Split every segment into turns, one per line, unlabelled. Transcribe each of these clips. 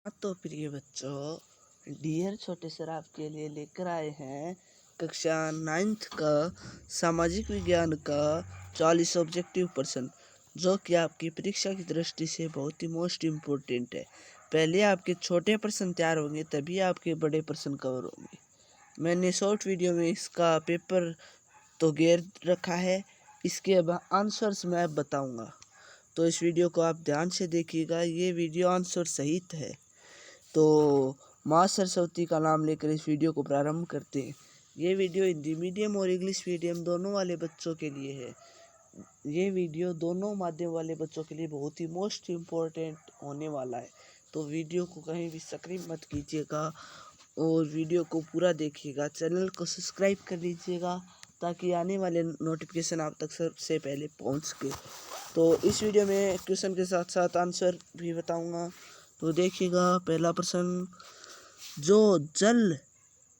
तो प्रिय बच्चों, डियर छोटे सर आपके लिए लेकर आए हैं कक्षा 9th का सामाजिक विज्ञान का 40 ऑब्जेक्टिव प्रश्न, जो कि आपकी परीक्षा की दृष्टि से बहुत ही मोस्ट इम्पोर्टेंट है। पहले आपके छोटे प्रश्न तैयार होंगे, तभी आपके बड़े प्रश्न कवर होंगे। मैंने शॉर्ट वीडियो में इसका पेपर तो घेर रखा है, इसके अब आंसर्स मैं बताऊंगा, तो इस वीडियो को आप ध्यान से देखिएगा। ये वीडियो आंसर सहित है। तो माँ सरस्वती का नाम लेकर इस वीडियो को प्रारंभ करते हैं। ये वीडियो हिंदी मीडियम और इंग्लिश मीडियम दोनों वाले बच्चों के लिए है। ये वीडियो दोनों माध्यम वाले बच्चों के लिए बहुत ही मोस्ट इम्पोर्टेंट होने वाला है। तो वीडियो को कहीं भी स्किप मत कीजिएगा और वीडियो को पूरा देखिएगा। चैनल को सब्सक्राइब कर लीजिएगा ताकि आने वाले नोटिफिकेशन आप तक सबसे पहले पहुंच सके। तो इस वीडियो में क्वेश्चन के साथ साथ आंसर भी बताऊंगा। तो देखिएगा, पहला प्रश्न, जो जल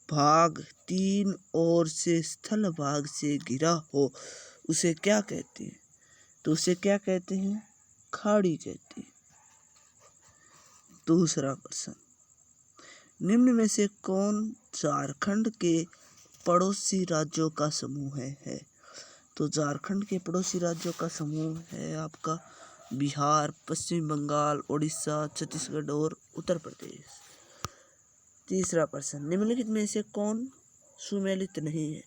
भाग तीन ओर से स्थल भाग से घिरा हो उसे क्या कहते हैं? तो उसे क्या कहते हैं? खाड़ी कहते हैं। दूसरा प्रश्न, निम्न में से कौन झारखंड के पड़ोसी राज्यों का समूह है? तो झारखंड के पड़ोसी राज्यों का समूह है आपका बिहार, पश्चिम बंगाल, उड़ीसा, छत्तीसगढ़ और उत्तर प्रदेश। तीसरा प्रश्न, निम्नलिखित में से कौन सुमेलित नहीं है?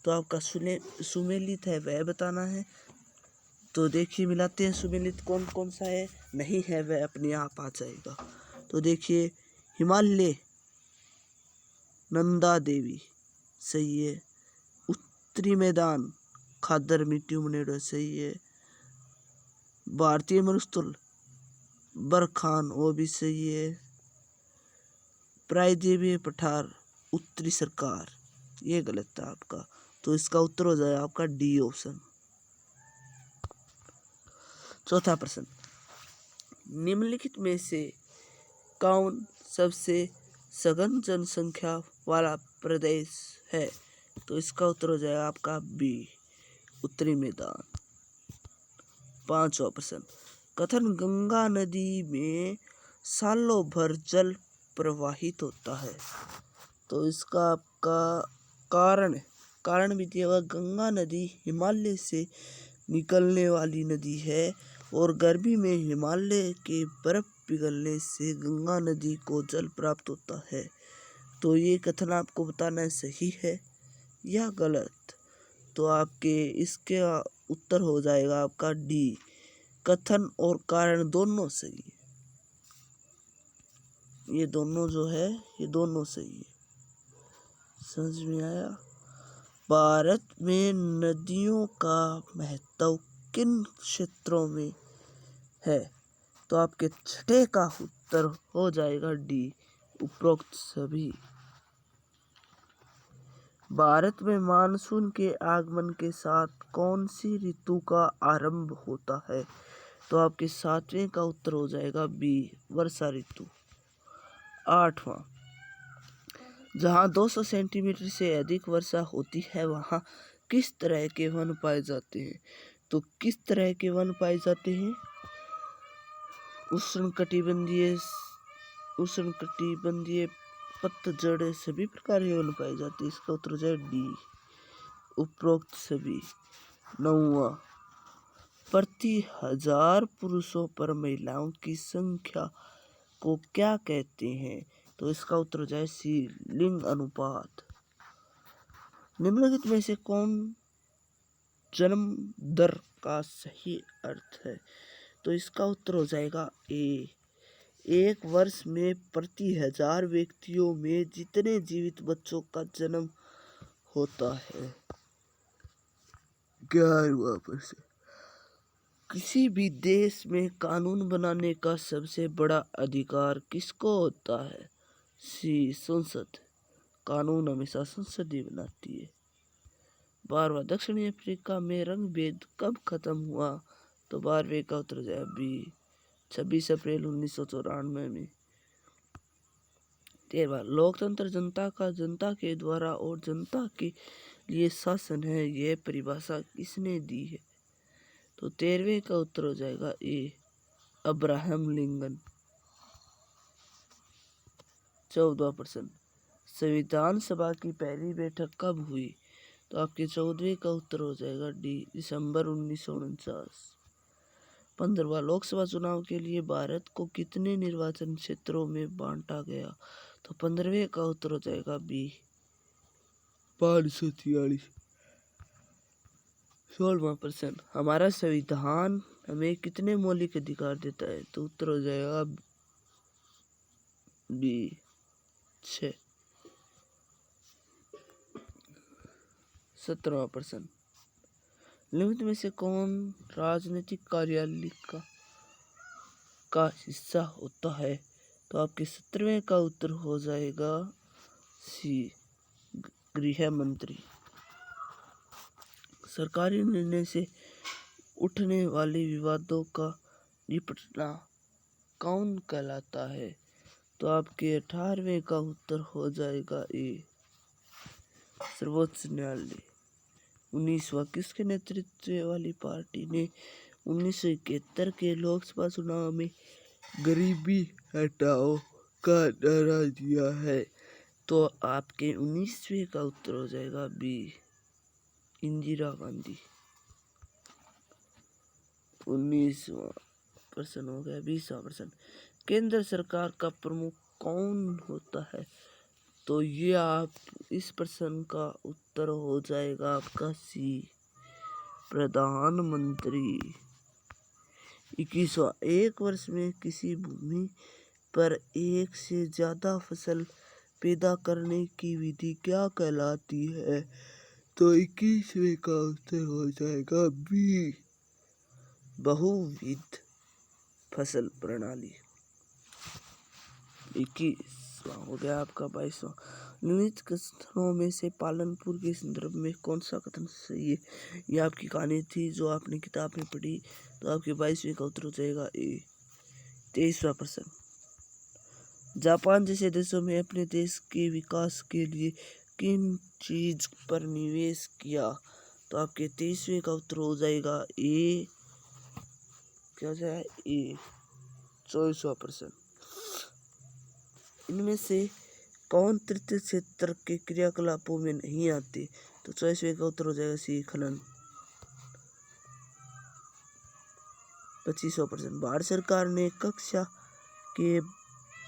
तो आपका सुमेलित है वह बताना है। तो देखिए, मिलाते हैं सुमेलित कौन कौन सा है, नहीं है वह अपने आप आ जाएगा। तो देखिए, हिमालय, नंदा देवी सही है। उत्तरी मैदान, खादर मिट्टी मुनेड़ो सही है। भारतीय मरुस्थल, बरखान वो भी सही है। प्रायद्वीपीय पठार, उत्तरी सरकार, ये गलत था आपका। तो इसका उत्तर हो जाए आपका डी ऑप्शन। चौथा प्रश्न, निम्नलिखित में से कौन सबसे सघन जनसंख्या वाला प्रदेश है? तो इसका उत्तर हो जाएगा आपका बी, उत्तरी मैदान। पांचवा प्रश्न, कथन गंगा नदी में सालों भर जल प्रवाहित होता है। तो इसका आपका कारण भी दिया हुआ। गंगा नदी हिमालय से निकलने वाली नदी है और गर्मी में हिमालय के बर्फ पिघलने से गंगा नदी को जल प्राप्त होता है। तो ये कथन आपको बताना है सही है या गलत। तो आपके इसके उत्तर हो जाएगा आपका डी, कथन और कारण दोनों सही है। ये दोनों जो है ये दोनों सही है। समझ में आया? भारत में नदियों का महत्व किन क्षेत्रों में है? तो आपके छठे का उत्तर हो जाएगा डी, उपरोक्त सभी। भारत में मानसून के आगमन के साथ कौन सी ऋतु का आरंभ होता है? तो आपके सातवें का उत्तर हो जाएगा बी, वर्षा ऋतु। आठवां, जहाँ 200 सेंटीमीटर से अधिक वर्षा होती है वहाँ किस तरह के वन पाए जाते हैं? तो किस तरह के वन पाए जाते हैं? उष्णकटिबंधीय पतझड़ सभी प्रकार के वन पाए जाते हैं। इसका उत्तर हो जाए डी, उपरोक्त सभी। नौवां, प्रति 1000 पुरुषों पर महिलाओं की संख्या को क्या कहते हैं? तो इसका उत्तर हो जाए सी, लिंग अनुपात। निम्नलिखित में से कौन जन्म दर का सही अर्थ है? तो इसका उत्तर हो जाएगा ए, एक वर्ष में प्रति 1000 व्यक्तियों में जितने जीवित बच्चों का जन्म होता है। 11वां प्रश्न, किसी भी देश में कानून बनाने का सबसे बड़ा अधिकार किसको होता है? सी, संसद। कानून हमेशा संसद ही बनाती है। 12वां, दक्षिणी अफ्रीका में रंग भेद कब खत्म हुआ? तो 12वें का उत्तर जाए बी, 26 अप्रैल 1994 में। 13वां, लोकतंत्र जनता का जनता के द्वारा और जनता के लिए शासन है, यह परिभाषा किसने दी है? तो 13वें का उत्तर हो जाएगा ए, अब्राहम लिंकन। 14%। संविधान सभा की पहली बैठक कब हुई? तो आपके 14वें का उत्तर हो जाएगा डी, दिसंबर 1949। 15वां लोकसभा चुनाव के लिए भारत को कितने निर्वाचन क्षेत्रों में बांटा गया? तो 15वें का उत्तर हो जाएगा बी, 543। 16% हमारा संविधान हमें कितने मौलिक अधिकार देता है? तो उत्तर हो जाएगा बी, 6। 17% निम्न में से कौन राजनीतिक कार्यालय का हिस्सा होता है? तो आपके 17वें का उत्तर हो जाएगा सी, गृह मंत्री। सरकारी निर्णय से उठने वाले विवादों का निपटना कौन कहलाता है? तो आपके 18वें का उत्तर हो जाएगा ए, सर्वोच्च न्यायालय। 19वां किसके नेतृत्व वाली पार्टी ने 1971 के लोकसभा चुनाव में गरीबी हटाओ का नारा दिया है? तो आपके 19वें का उत्तर हो जाएगा बी, इंदिरा गांधी। 19वां प्रश्न हो गया। 20वां प्रश्न केंद्र सरकार का प्रमुख कौन होता है? तो ये आप इस प्रश्न का उत्तर हो जाएगा आपका सी, प्रधानमंत्री। 21वां एक वर्ष में किसी भूमि पर एक से ज्यादा फसल पैदा करने की विधि क्या कहलाती है? तो 21वें का उत्तर हो जाएगा बी, बहुविध फसल प्रणाली। 21वां हो गया आपका। 22वां निम्नलिखित कथनों में से पालनपुर के संदर्भ में कौन सा कथन सही है? ये आपकी कहानी थी जो आपने किताब में पढ़ी। तो आपके 22वें का उत्तर हो जाएगा ए। 23वां प्रश्न जापान जैसे देशों में अपने देश के विकास के लिए किन चीज पर निवेश किया? तो आपके 23वें का उत्तर हो जाएगा ए, क्या हो जाएगा ए। 24वां प्रश्न इनमें से कौन तृतीय क्षेत्र के क्रियाकलापों में नहीं आते? तो 24वें का उत्तर हो जाएगा सी, खनन। 25वां प्रश्न भारत सरकार ने कक्षा के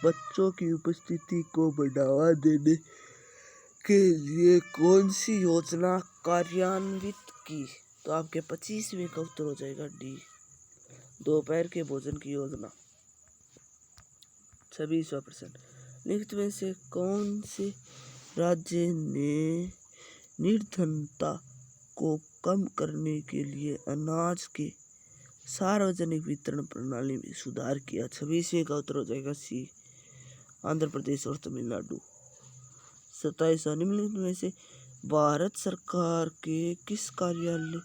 बच्चों की उपस्थिति को बढ़ावा देने के लिए कौन सी योजना कार्यान्वित की? तो आपके 25वें का उत्तर हो जाएगा डी, दोपहर के भोजन की योजना। 26वां प्रश्न निम्नलिखित में से कौन से राज्य ने निर्धनता को कम करने के लिए अनाज के सार्वजनिक वितरण प्रणाली में सुधार किया? 26वें का उत्तर हो जाएगा सी, आंध्र प्रदेश और तमिलनाडु। 27वां निम्नलिखित में से भारत सरकार के किस कार्यालय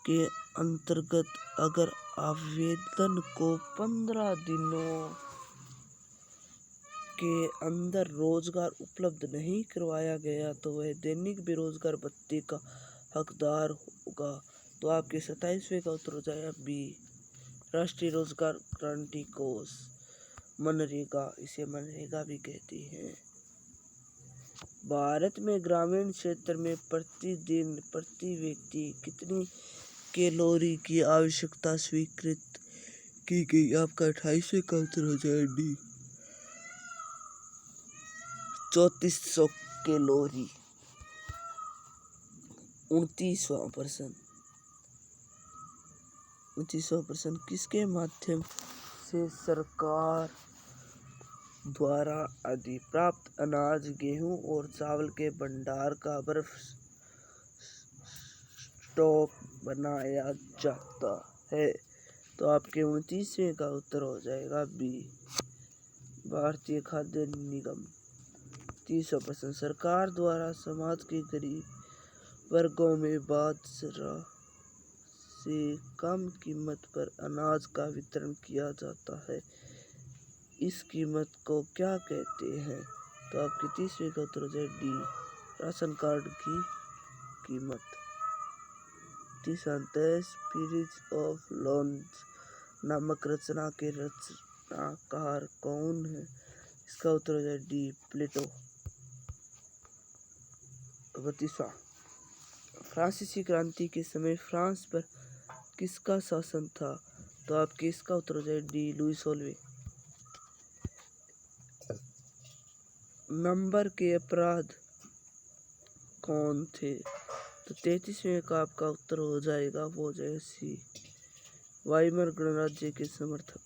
के अंतर्गत अगर आवेदन को 15 दिनों के अंदर रोजगार उपलब्ध नहीं करवाया गया तो वह दैनिक बेरोजगार भत्ते का हकदार होगा? तो आपके 27वें का उत्तर हो जाएगा बी, राष्ट्रीय रोजगार गारंटी कोष, मनरेगा। इसे मनरेगा भी कहते हैं। भारत में ग्रामीण क्षेत्र में प्रतिदिन प्रति व्यक्ति कितनी कैलोरी की आवश्यकता स्वीकृत की गई? आपका 28वें का उत्तर हो जाएगा डी, 3400 कैलोरी। 29वां प्रश्न किसके माध्यम से सरकार द्वारा अधिप्राप्त अनाज, गेहूं और चावल के भंडार का बर्फ स्टॉक बनाया जाता है? तो आपके 29वें का उत्तर हो जाएगा बी, भारतीय खाद्य निगम। 30वां प्रश्न सरकार द्वारा समाज के गरीब वर्गों में बाजरा से कम कीमत पर अनाज का वितरण किया जाता है। इस कीमत को क्या कहते हैं? तो आपके 30वें का उत्तर हो जाए डी, राशन कार्ड की कीमत। 30वां द स्पिरिट ऑफ लॉन्स नामक रचना के रचनाकार कौन है? इसका इसका उत्तर हो जाए डी प्लेटो। 32वां, फ्रांसीसी क्रांति के समय फ्रांस पर किसका शासन था? तो आपके इसका उत्तर हो जाए डी लुई 16। नंबर के अपराध कौन थे? तो 33वें का आपका उत्तर हो जाएगा, वो हो जाएगा सी वाइमर गणराज्य के समर्थक।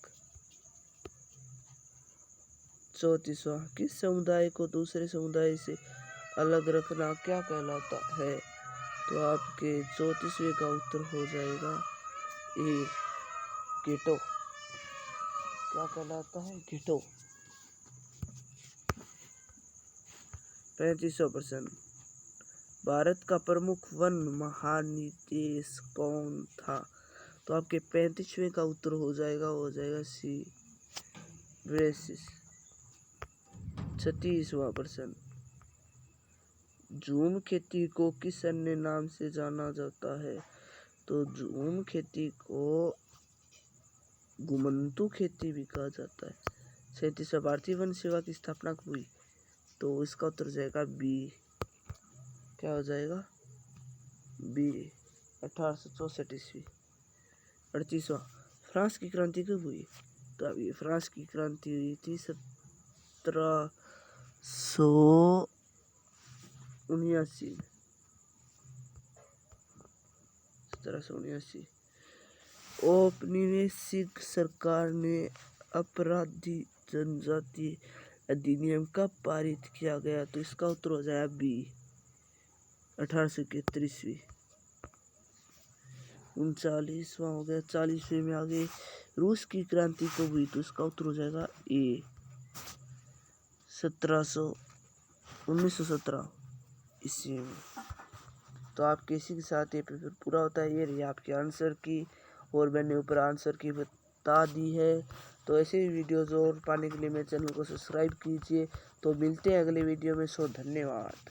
34वां, किस समुदाय को दूसरे समुदाय से अलग रखना क्या कहलाता है? तो आपके 34वें का उत्तर हो जाएगा ए गेटो। क्या कहलाता है? गेटो। 35वां प्रश्न, भारत का प्रमुख वन महानिदेशक कौन था? तो आपके 35वें का उत्तर हो जाएगा, हो जाएगा सी ब्रेसिस। 36वां प्रश्न, झूम खेती को किस अन्य नाम से जाना जाता है? तो झूम खेती को घुमंतू खेती भी कहा जाता है। 37वां, भारतीय वन सेवा की स्थापना कब हुई? तो इसका उत्तर हो जाएगा बी। क्या हो जाएगा? बी 1864 ईस्वी। 38वां, फ्रांस की क्रांति कब हुई? तो अब ये फ्रांस की क्रांति हुई थी 1779। औपनिवेशिक सरकार ने अपराधी जनजाति अधिनियम कब पारित किया गया? तो इसका उत्तर हो जाएगा बी 1871 ईस्वी। 39वां हो गया। 40वें में आगे, रूस की क्रांति कब हुई? तो इसका उत्तर हो जाएगा ए 1917 ईस्वी में। तो आपके इसी के साथ ये पेपर पूरा होता है। ये रही आपके आंसर की, और मैंने ऊपर आंसर की बता दी है। तो ऐसे ही वीडियोज़ और पाने के लिए मेरे चैनल को सब्सक्राइब कीजिए। तो मिलते हैं अगले वीडियो में। धन्यवाद।